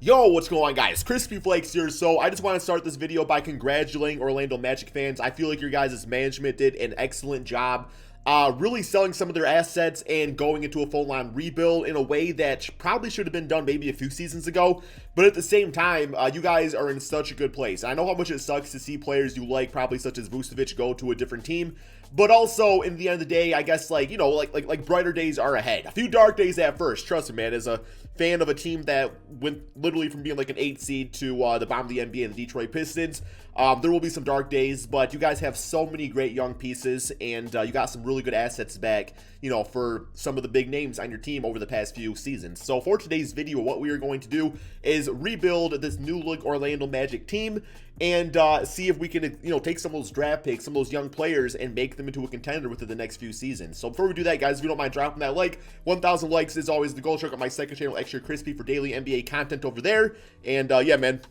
Yo, what's going on, guys? Crispy Flakes here. So I just want to start this video by congratulating Orlando Magic fans. I feel like your guys' management did an excellent job really selling some of their assets and going into a full-on rebuild in a way that probably should have been done maybe a few seasons ago. But at the same time, you guys are in such a good place. I know how much it sucks to see players you like, probably such as Vucevic, go to a different team. But also, in the end of the day, I guess, like brighter days are ahead. A few dark days at first. Trust me, man. As a fan of a team that went literally from being like an 8 seed to the bottom of the NBA and the Detroit Pistons, there will be some dark days, but you guys have so many great young pieces, and you got some really good assets back, for some of the big names on your team over the past few seasons. So for today's video, what we are going to do is rebuild this new look Orlando Magic team and see if we can, take some of those draft picks, some of those young players, and make them into a contender within the next few seasons. So before we do that, guys, if you don't mind dropping that like, 1,000 likes is always the goal. Check out my second channel, Extra Crispy, for daily NBA content over there. And yeah, man,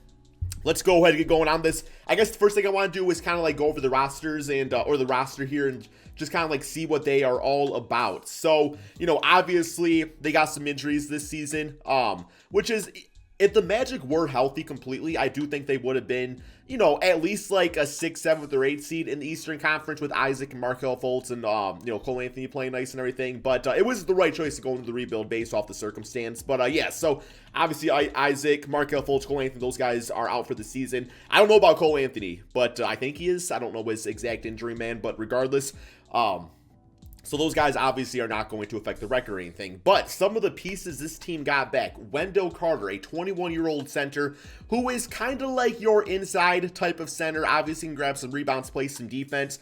let's go ahead and get going on this. I guess the first thing I want to do is kind of like go over the rosters and or the roster here and just kind of like see what they are all about. So, obviously they got some injuries this season, which is, if the Magic were healthy completely, I do think they would have been, at least like a 6th, 7th, or 8th seed in the Eastern Conference with Isaac and Markelle Fultz and, Cole Anthony playing nice and everything. But it was the right choice to go into the rebuild based off the circumstance. But yeah, so obviously Isaac, Markelle Fultz, Cole Anthony, those guys are out for the season. I don't know about Cole Anthony, but I think he is. I don't know his exact injury, man. But regardless, so those guys obviously are not going to affect the record or anything. But some of the pieces this team got back: Wendell Carter, a 21-year-old center who is kind of like your inside type of center. Obviously can grab some rebounds, play some defense.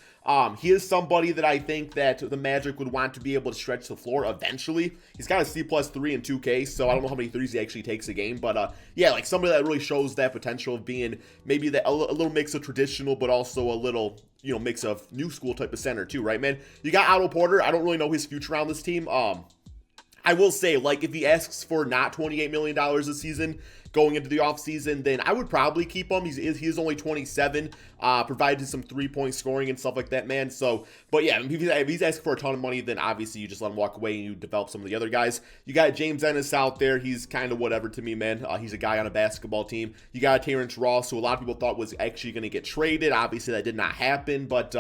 He is somebody that I think that the Magic would want to be able to stretch the floor eventually. He's got a C+3 in 2K, so I don't know how many threes he actually takes a game. But yeah, like somebody that really shows that potential of being maybe a little mix of traditional, but also a little, mix of new school type of center too, right, man? You got Otto Porter. I don't really know his future on this team. I will say, like, if he asks for not $28 million a season going into the offseason, then I would probably keep him. He is only 27, provided some three-point scoring and stuff like that, man. So, but yeah, if he's asking for a ton of money, then obviously you just let him walk away and you develop some of the other guys. You got James Ennis out there. He's kind of whatever to me, man. He's a guy on a basketball team. You got Terrence Ross, who a lot of people thought was actually going to get traded. Obviously, that did not happen, but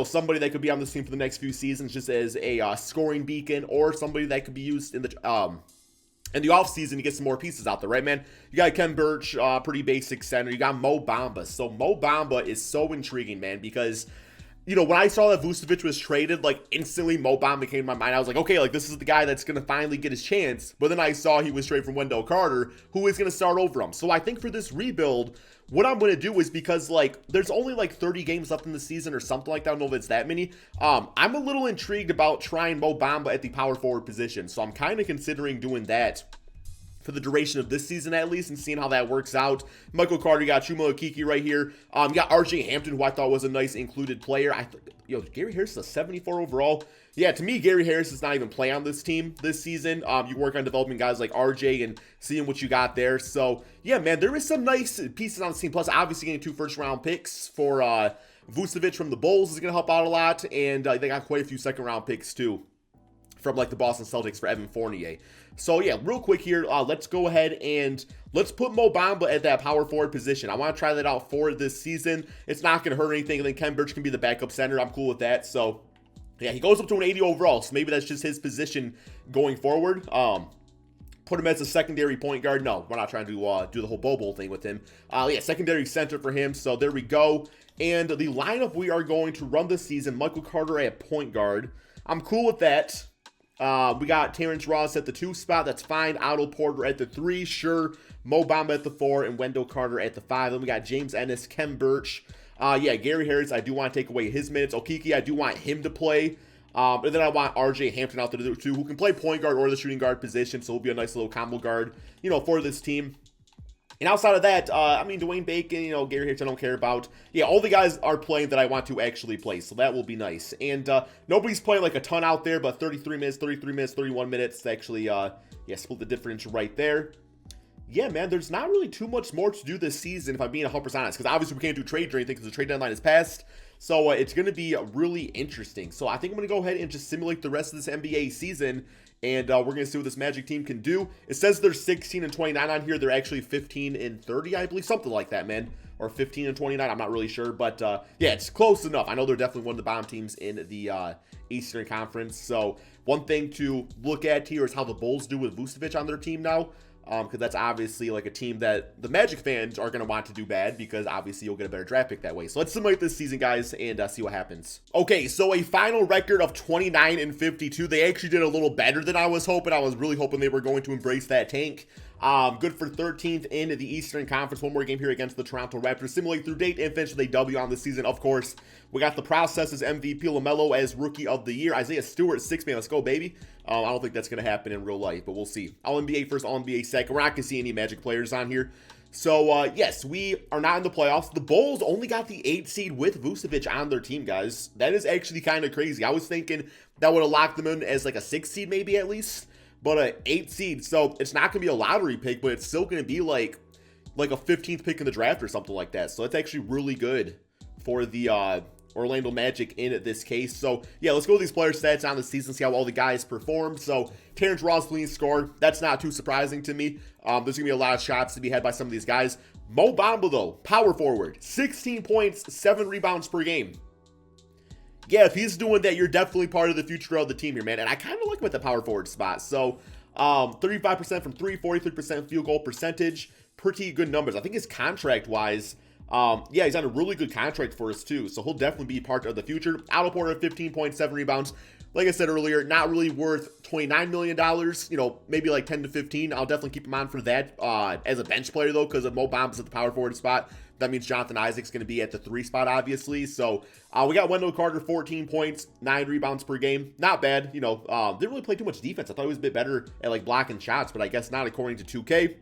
somebody that could be on this team for the next few seasons just as a scoring beacon, or somebody that could be used in the offseason to get some more pieces out there, right, man? You got Khem Birch, pretty basic center. You got Mo Bamba. So Mo Bamba is so intriguing, man, because when I saw that Vucevic was traded, like, instantly Mo Bamba came to my mind. I was like, okay, like, this is the guy that's going to finally get his chance. But then I saw he was traded from Wendell Carter, who is going to start over him. So I think for this rebuild, what I'm going to do is, because, like, there's only, like, 30 games left in the season or something like that. I don't know if it's that many. I'm a little intrigued about trying Mo Bamba at the power forward position. So I'm kind of considering doing that for the duration of this season at least, and seeing how that works out. Michael Carter, you got Chuma Okeke right here. You got RJ Hampton, who I thought was a nice included player. Gary Harris is a 74 overall. Yeah, to me, Gary Harris does not even play on this team this season. You work on developing guys like RJ and seeing what you got there. So, yeah, man, there is some nice pieces on this team. Plus, obviously, getting 2 first-round picks for Vucevic from the Bulls is going to help out a lot. And they got quite a few second-round picks, too, from like the Boston Celtics for Evan Fournier. So yeah, real quick here, let's go ahead and let's put Mo Bamba at that power forward position. I want to try that out for this season. It's not going to hurt anything. And then Khem Birch can be the backup center. I'm cool with that. So yeah, he goes up to an 80 overall. So maybe that's just his position going forward. Put him as a secondary point guard. No, we're not trying to do the whole Bobo thing with him. Yeah, secondary center for him. So there we go. And the lineup we are going to run this season: Michael Carter at point guard. I'm cool with that. We got Terrence Ross at the 2 spot. That's fine. Otto Porter at the 3. Sure. Mo Bamba at the 4. And Wendell Carter at the 5. Then we got James Ennis, Khem Birch. Yeah, Gary Harris, I do want to take away his minutes. Okeke, I do want him to play. And then I want RJ Hampton out there too, who can play point guard or the shooting guard position. So he'll be a nice little combo guard, for this team. And outside of that, Dwayne Bacon, Gary Harris, I don't care about. Yeah, all the guys are playing that I want to actually play, so that will be nice. And nobody's playing like a ton out there, but 33 minutes, 31 minutes to actually, split the difference right there. Yeah, man, there's not really too much more to do this season, if I'm being 100% honest, because obviously we can't do trades or anything because the trade deadline is passed. So it's going to be really interesting. So I think I'm going to go ahead and just simulate the rest of this NBA season, and we're going to see what this Magic team can do. It says they're 16-29 on here. They're actually 15-30, I believe, something like that, man. Or 15-29, I'm not really sure, but yeah, it's close enough. I know they're definitely one of the bottom teams in the Eastern Conference. So one thing to look at here is how the Bulls do with Vucevic on their team now. Because that's obviously like a team that the Magic fans are going to want to do bad, because obviously you'll get a better draft pick that way. So let's simulate this season, guys, and see what happens. Okay, so a final record of 29-52. They actually did a little better than I was hoping. I was really hoping they were going to embrace that tank. Good for 13th in the Eastern Conference. One more game here against the Toronto Raptors. Simulate through date and finish with a W on the season. Of course, we got the process as MVP, LaMelo as Rookie of the Year, Isaiah Stewart, 6-man. Let's go, baby. I don't think that's going to happen in real life, but we'll see. All-NBA first, All-NBA second. We're not going to see any Magic players on here. So, yes, we are not in the playoffs. The Bulls only got the 8th seed with Vucevic on their team, guys. That is actually kind of crazy. I was thinking that would have locked them in as like a 6th seed maybe at least. But an 8th seed, so it's not going to be a lottery pick, but it's still going to be like a 15th pick in the draft or something like that. So that's actually really good for the Orlando Magic in this case. So yeah, let's go with these player stats on the season, see how all the guys perform. So Terrence Ross leading scorer, that's not too surprising to me. There's going to be a lot of shots to be had by some of these guys. Mo Bamba, though, power forward, 16 points, 7 rebounds per game. Yeah, if he's doing that, you're definitely part of the future of the team here, man. And I kind of like him at the power forward spot. So 35% from 3, 43% field goal percentage. Pretty good numbers. I think his contract-wise, yeah, he's on a really good contract for us, too. So he'll definitely be part of the future. Otto Porter, 15.7 rebounds. Like I said earlier, not really worth $29 million. You know, maybe like 10 to 15. I'll definitely keep him on for that as a bench player, though, because of Mo Bamba's at the power forward spot. That means Jonathan Isaac's going to be at the 3 spot, obviously. So we got Wendell Carter, 14 points, 9 rebounds per game. Not bad. You know, didn't really play too much defense. I thought he was a bit better at like blocking shots, but I guess not according to 2K.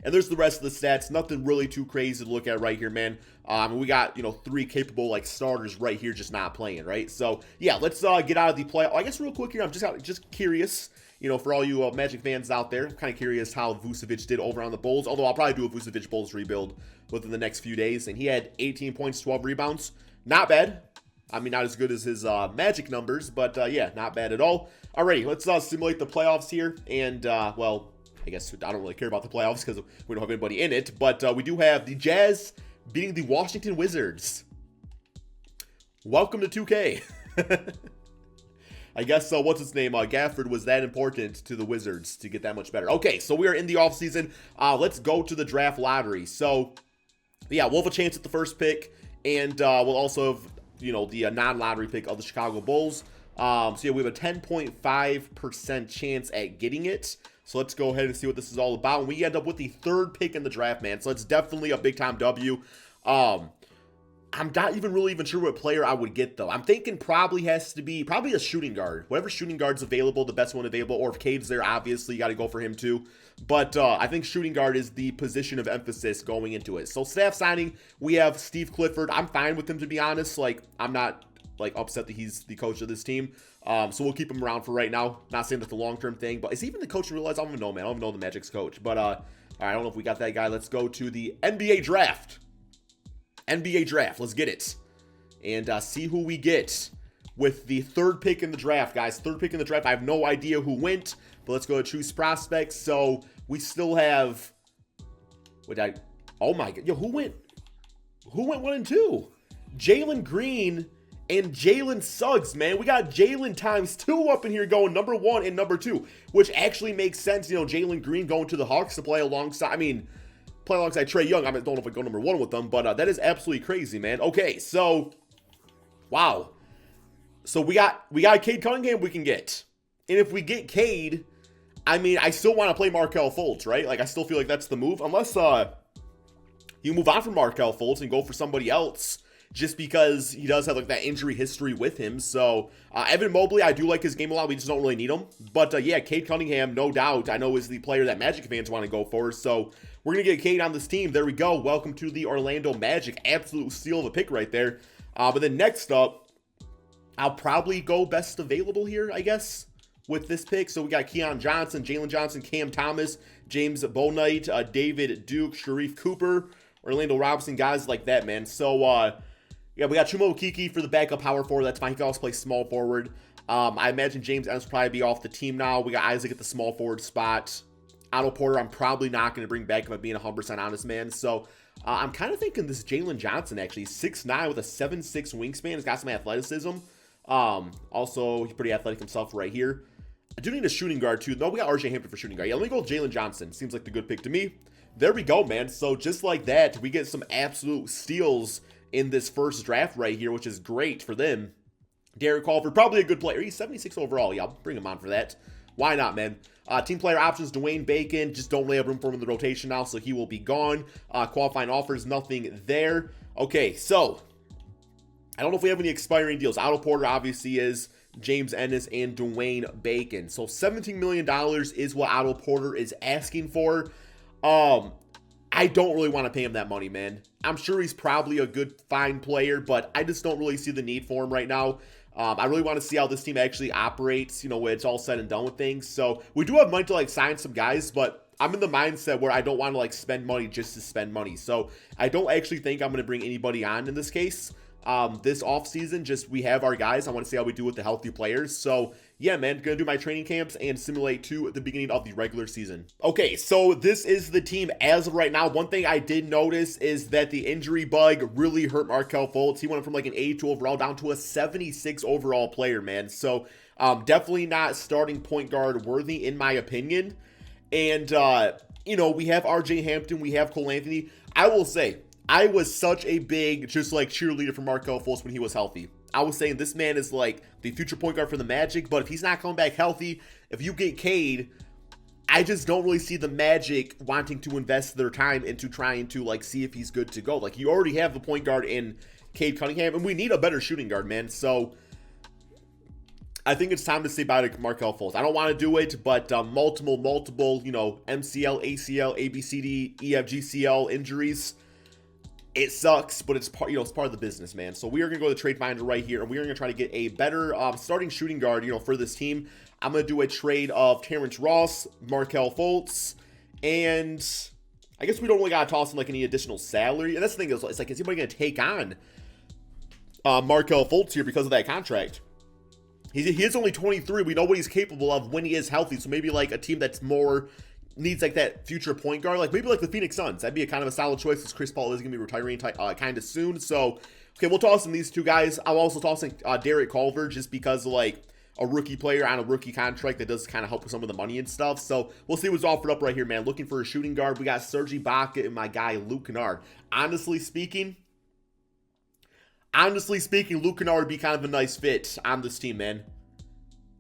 And there's the rest of the stats. Nothing really too crazy to look at right here, man. We got, you know, 3 capable like starters right here just not playing, right? So yeah, let's get out of the play. I guess real quick here, I'm just curious. You know, for all you Magic fans out there, I'm kind of curious how Vucevic did over on the Bulls. Although I'll probably do a Vucevic Bulls rebuild within the next few days. And he had 18 points, 12 rebounds. Not bad. I mean, not as good as his Magic numbers, but yeah, not bad at all. Alrighty, let's simulate the playoffs here. And, well, I guess I don't really care about the playoffs because we don't have anybody in it. But we do have the Jazz beating the Washington Wizards. Welcome to 2K. I guess, what's his name? Gafford was that important to the Wizards to get that much better. Okay, so we are in the offseason. Let's go to the draft lottery. So, yeah, we'll have a chance at the first pick, and we'll also have, you know, the non-lottery pick of the Chicago Bulls. So, yeah, we have a 10.5% chance at getting it. So, let's go ahead and see what this is all about. And we end up with the 3rd pick in the draft, man. So, it's definitely a big-time W. I'm not even sure what player I would get, though. I'm thinking probably has to be a shooting guard. Whatever shooting guard's available, the best one available. Or if Cade's there, obviously, you got to go for him, too. But I think shooting guard is the position of emphasis going into it. So, staff signing, we have Steve Clifford. I'm fine with him, to be honest. Like, I'm not, like, upset that he's the coach of this team. So, we'll keep him around for right now. Not saying that's a long-term thing. But is he even the coach in real life? I don't even know, man. I don't even know the Magic's coach. But, all right, I don't know if we got that guy. Let's go to the NBA draft. NBA draft. Let's get it. And see who we get with the 3rd pick in the draft, guys. 3rd pick in the draft. I have no idea who went, but let's go to choose prospects. So we still have. Oh my God. Yo, who went 1 and 2? Jalen Green and Jalen Suggs, man. We got Jalen times 2 up in here going number 1 and number 2, which actually makes sense. You know, Jalen Green going to the Hawks to play alongside. I mean, play alongside Trae Young. I don't know if I go number 1 with them, but that is absolutely crazy, man. Okay, so wow. So we got Cade Cunningham we can get. And if we get Cade, I mean, I still want to play Markelle Fultz, right? Like, I still feel like that's the move. Unless you move on from Markelle Fultz and go for somebody else just because he does have, like, that injury history with him. So, Evan Mobley, I do like his game a lot. We just don't really need him. But, yeah, Cade Cunningham, no doubt, I know is the player that Magic fans want to go for. So, we're going to get Cade on this team. There we go. Welcome to the Orlando Magic. Absolute steal of a pick right there. But then next up, I'll probably go best available here, I guess, with this pick. So we got Keon Johnson, Jalen Johnson, Cam Thomas, James Bouknight, David Duke, Sharif Cooper, Orlando Robinson, guys like that, man. So, Yeah, we got Chuma Okeke for the backup power forward. That's fine. He can also play small forward. I imagine James Ennis will probably be off the team now. We got Isaac at the small forward spot. Otto Porter, I'm probably not going to bring back if I'm being 100% honest, man. So I'm kind of thinking this Jalen Johnson, actually. 6'9" with a 7'6" wingspan. He's got some athleticism. Also, he's pretty athletic himself right here. I do need a shooting guard, too. No, we got RJ Hampton for shooting guard. Yeah, let me go with Jalen Johnson. Seems like the good pick to me. There we go, man. So just like that, we get some absolute steals in this first draft right here, which is great for them. Derek Culver, probably a good player. He's 76 overall. Yeah, I'll bring him on for that. Why not, man? Team player options, Dwayne Bacon. Just don't lay up room for him in the rotation now, so he will be gone. Qualifying offers, nothing there. Okay, so I don't know if we have any expiring deals. Otto Porter obviously is, James Ennis, and Dwayne Bacon. So $17 million is what Otto Porter is asking for. I don't really want to pay him that money, man. I'm sure he's probably a good, fine player, but I just don't really see the need for him right now. I really want to see how this team actually operates, you know, when it's all said and done with things. So we do have money to, like, sign some guys, but I'm in the mindset where I don't want to, like, spend money just to spend money. So I don't actually think I'm going to bring anybody on in this case. This offseason, just we have our guys. I want to see how we do with the healthy players. So yeah, man, gonna do my training camps and simulate to the beginning of the regular season. Okay, so this is the team as of right now. One thing I did notice is that the injury bug really hurt Markelle Fultz. He went from like an 82 overall down to a 76 overall player, man. So definitely not starting point guard worthy in my opinion. And you know, we have RJ Hampton, we have Cole Anthony. I will say, I was such a big, just like cheerleader for Markelle Fultz when he was healthy. I was saying this man is like the future point guard for the Magic, but if he's not coming back healthy, if you get Cade, I just don't really see the Magic wanting to invest their time into trying to like see if he's good to go. Like you already have the point guard in Cade Cunningham, and we need a better shooting guard, man. So I think it's time to say bye to Markelle Fultz. I don't want to do it, but multiple, you know, MCL, ACL, ABCD, EFGCL injuries. It sucks, but it's part, you know, it's part of the business, man. So we are going to go to the trade finder right here, and we are going to try to get a better starting shooting guard, you know, for this team. I'm going to do a trade of Terrence Ross, Markelle Fultz, and I guess we don't really got to toss in like any additional salary. And that's the thing, is it's like, is anybody going to take on Markelle Fultz here because of that contract? He is only 23. We know what he's capable of when he is healthy. So maybe like a team that's more needs like that future point guard, like maybe like the Phoenix Suns. That'd be a kind of a solid choice because Chris Paul is going to be retiring kind of soon. So, okay, we'll toss in these two guys. I'll also toss in Derek Culver just because of, like, a rookie player on a rookie contract that does kind of help with some of the money and stuff. So we'll see what's offered up right here, man. Looking for a shooting guard. We got Serge Ibaka and my guy Luke Kennard. Honestly speaking, Luke Kennard would be kind of a nice fit on this team, man.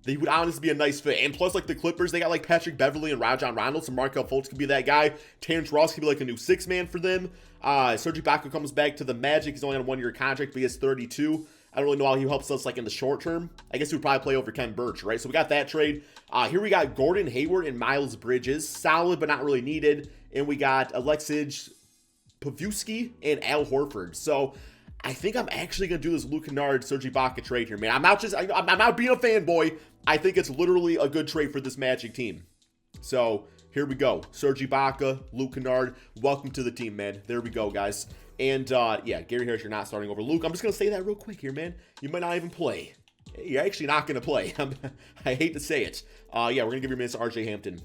They would honestly be a nice fit. And plus, like, the Clippers, they got, like, Patrick Beverley and Rajon Rondo, so Markelle Fultz could be that guy. Terrence Ross could be, like, a new six-man for them. Serge Ibaka comes back to the Magic. He's only on a one-year contract, but he is 32. I don't really know how he helps us, like, in the short term. I guess he would probably play over Ken Birch, right? So we got that trade. Here we got Gordon Hayward and Miles Bridges. Solid, but not really needed. And we got Alexej Pavusky and Al Horford. So I think I'm actually going to do this Luke Kennard, Serge Ibaka trade here, man. I'm not being a fanboy. I think it's literally a good trade for this Magic team. So here we go. Serge Ibaka, Luke Kennard, welcome to the team, man. There we go, guys. And yeah, Gary Harris, you're not starting over Luke. I'm just going to say that real quick here, man. You might not even play. You're actually not going to play. I hate to say it. Yeah, we're going to give your minutes to RJ Hampton.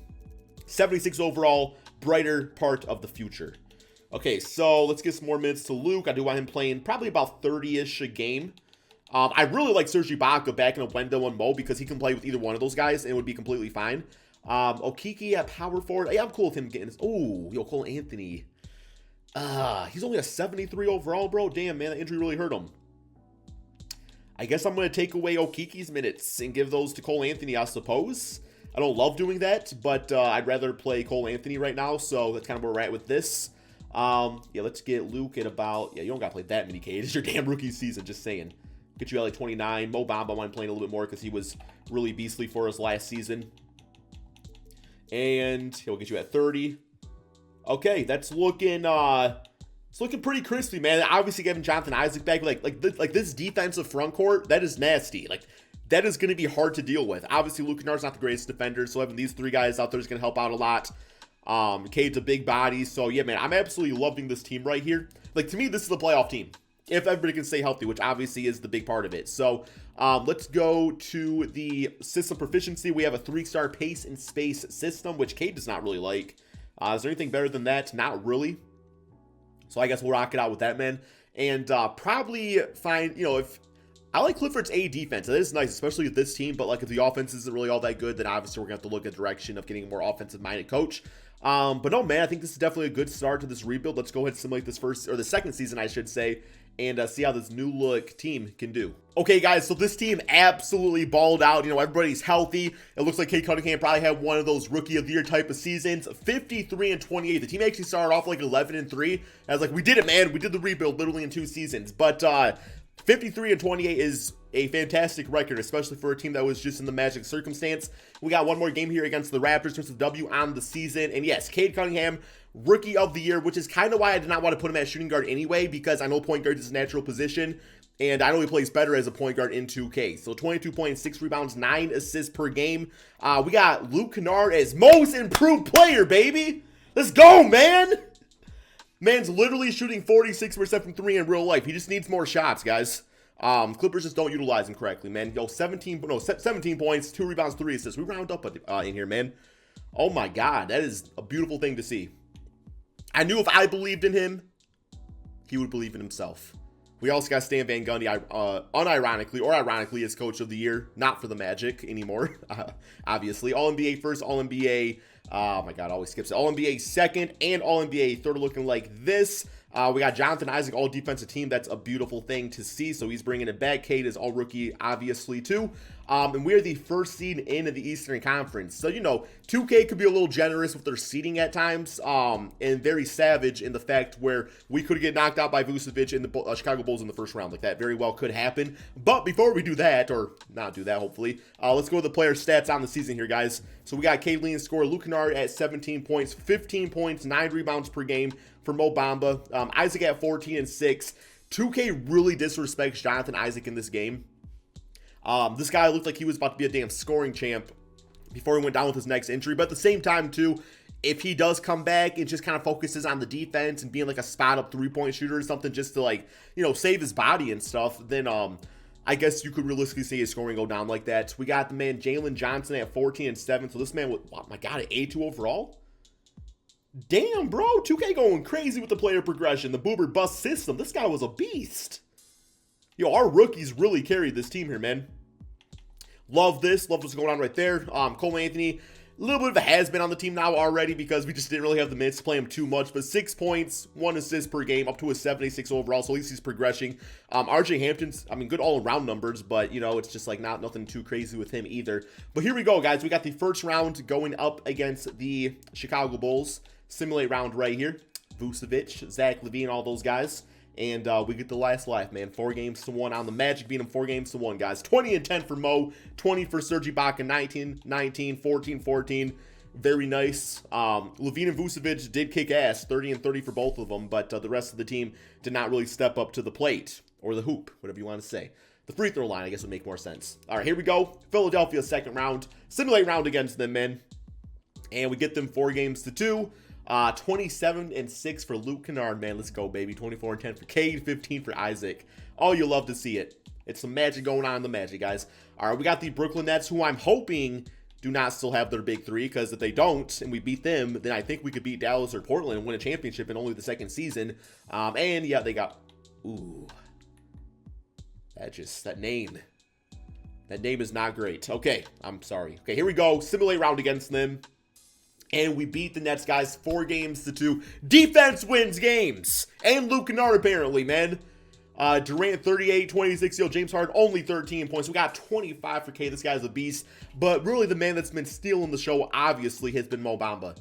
76 overall, brighter part of the future. Okay, so let's get some more minutes to Luke. I do want him playing probably about 30-ish a game. I really like Serge Ibaka back in a Wendell and Mo because he can play with either one of those guys and it would be completely fine. Okeke at power forward. Yeah, I'm cool with him getting his... Oh, yo, Cole Anthony. He's only a 73 overall, bro. Damn, man, that injury really hurt him. I guess I'm going to take away Okeke's minutes and give those to Cole Anthony, I suppose. I don't love doing that, but I'd rather play Cole Anthony right now, so that's kind of where we're at with this. Yeah, let's get Luke at about... Yeah, you don't got to play that many, Cade. It's your damn rookie season, just saying. Get you at like 29. Mo Bamba went playing a little bit more because he was really beastly for us last season. And he'll get you at 30. Okay, that's looking it's looking pretty crispy, man. Obviously getting Jonathan Isaac back, like this defensive front court, that is nasty. Like that is going to be hard to deal with. Obviously, Luke Kennard's not the greatest defender, so having these three guys out there is going to help out a lot. Cade's a big body, so yeah, man, I'm absolutely loving this team right here. Like to me, this is a playoff team. if everybody can stay healthy, which obviously is the big part of it. So let's go to the system proficiency. We have a 3-star pace and space system, which Cade does not really like. Is there anything better than that? Not really. So I guess we'll rock it out with that, man. And probably find, if I like Clifford's A defense. It is nice, especially with this team. But like if the offense isn't really all that good, then obviously we're going to have to look at the direction of getting a more offensive-minded coach. But no, man, I think this is definitely a good start to this rebuild. Let's go ahead and simulate this the second season, I should say, and see how this new look team can do. Okay, guys, so this team absolutely balled out. Everybody's healthy. It looks like Cade Cunningham probably had one of those rookie of the year type of seasons. 53-28. The team actually started off like 11-3. I was like, we did it, man. We did the rebuild literally in 2 seasons. But 53-28 is a fantastic record, especially for a team that was just in the Magic circumstance. We got one more game here against the Raptors, first W on the season. And yes, Cade Cunningham, rookie of the year, which is kind of why I did not want to put him at shooting guard anyway, because I know point guard is his natural position, and I know he plays better as a point guard in 2K. So 22 points, 6 rebounds, 9 assists per game. We got Luke Kennard as most improved player, baby. Let's go, man. Man's literally shooting 46% from 3 in real life. He just needs more shots, guys. Clippers just don't utilize him correctly, man. 17 points, 2 rebounds, 3 assists. We round up in here, man. Oh my God, that is a beautiful thing to see. I knew if I believed in him, he would believe in himself. We also got Stan Van Gundy, unironically or ironically, as coach of the year. Not for the Magic anymore, obviously. All-NBA first, All-NBA, oh my God, always skips it. All-NBA second, and All-NBA third looking like this. We got Jonathan Isaac, all defensive team. That's a beautiful thing to see. So he's bringing it back. Cade is all rookie, obviously, too. And we are the first seed in the Eastern Conference. So, 2K could be a little generous with their seeding at times, and very savage in the fact where we could get knocked out by Vucevic in the Chicago Bulls in the first round. Like, that very well could happen. But before we do that, or not do that, hopefully, let's go with the player stats on the season here, guys. So we got Cade leading scorer, Luke Kennard at 17 points, 15 points, 9 rebounds per game for Mo Bamba. Isaac at 14 and 6. 2K really disrespects Jonathan Isaac in this game. This guy looked like he was about to be a damn scoring champ before he went down with his next injury. But at the same time, too, if he does come back and just kind of focuses on the defense and being like a spot-up three-point shooter or something just to, save his body and stuff, then I guess you could realistically see his scoring go down like that. We got the man Jalen Johnson at 14 and 7. So this man, oh my God, at A2 overall? Damn, bro. 2K going crazy with the player progression. The boomer bust system. This guy was a beast. Yo, our rookies really carried this team here, man. Love this. Love what's going on right there. Cole Anthony, a little bit of a has-been on the team now already because we just didn't really have the minutes to play him too much. But 6 points, 1 assist per game, up to a 76 overall. So at least he's progressing. RJ Hampton's, good all-around numbers, but, it's just nothing too crazy with him either. But here we go, guys. We got the first round going up against the Chicago Bulls. Simulate round right here. Vucevic, Zach LaVine, all those guys. And we get the last life, man. 4-1 on the Magic. Beat them 4-1, guys. 20 and 10 for Mo. 20 for Serge Ibaka. 19, 14. Very nice. LaVine and Vucevic did kick ass. 30 and 30 for both of them. But the rest of the team did not really step up to the plate. Or the hoop, whatever you want to say. The free throw line, I guess, would make more sense. All right, here we go. Philadelphia, second round. Simulate round against them, man. And we get them 4-2. 27 and 6 for Luke Kennard, man. Let's go, baby. 24 and 10 for Cade, 15 for Isaac. Oh, you love to see it. It's some magic going on in the Magic, guys. All right, we got the Brooklyn Nets, who I'm hoping do not still have their big three, because if they don't and we beat them, then I think we could beat Dallas or Portland and win a championship in only the second season. And yeah, they got, ooh, that name is not great. Okay, I'm sorry. Okay, here we go. Simulate round against them. And we beat the Nets, guys, 4-2. Defense wins games. And Luke Kennard, apparently, man. Durant, 38, 26. James Harden, only 13 points. We got 25 for K. This guy's a beast. But really, the man that's been stealing the show, obviously, has been Mo Bamba.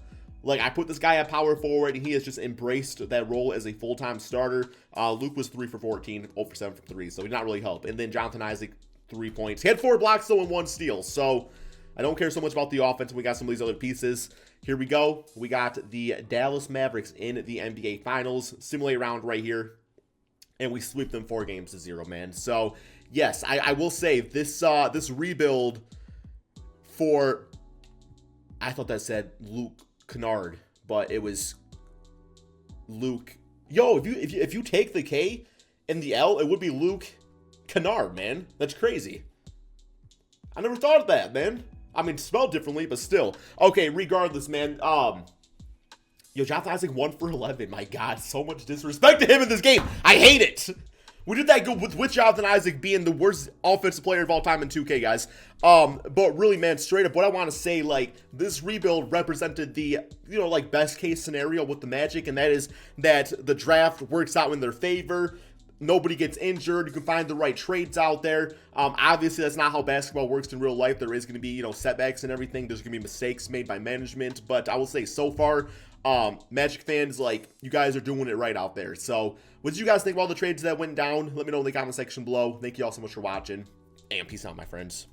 I put this guy at power forward, and he has just embraced that role as a full-time starter. Luke was 3 for 14, 0 for 7 from 3, so he did not really help. And then Jonathan Isaac, 3 points. He had 4 blocks, though, and 1 steal. So I don't care so much about the offense. We got some of these other pieces. Here we go. We got the Dallas Mavericks in the NBA Finals. Simulate round right here. And we sweep them 4-0, man. So, yes, I will say this rebuild for, I thought that said Luke Kennard, but it was Luke. Yo, if you take the K In the L, it would be Luke Kennard, man. That's crazy. I never thought of that, man. I mean, spelled differently, but still. Okay, regardless, man. Yo, Jonathan Isaac 1 for 11. My God, so much disrespect to him in this game. I hate it. We did that good with Jonathan Isaac being the worst offensive player of all time in 2K, guys. But really, man, straight up, what I want to say, like, this rebuild represented the, you know, like, best case scenario with the Magic, and that is that the draft works out in their favor. Nobody gets injured. You can find the right trades out there. Obviously, that's not how basketball works in real life. There is going to be, you know, setbacks and everything. There's going to be mistakes made by management. But I will say, so far, Magic fans, like, you guys are doing it right out there. So, what did you guys think of all the trades that went down? Let me know in the comment section below. Thank you all so much for watching, and peace out, my friends.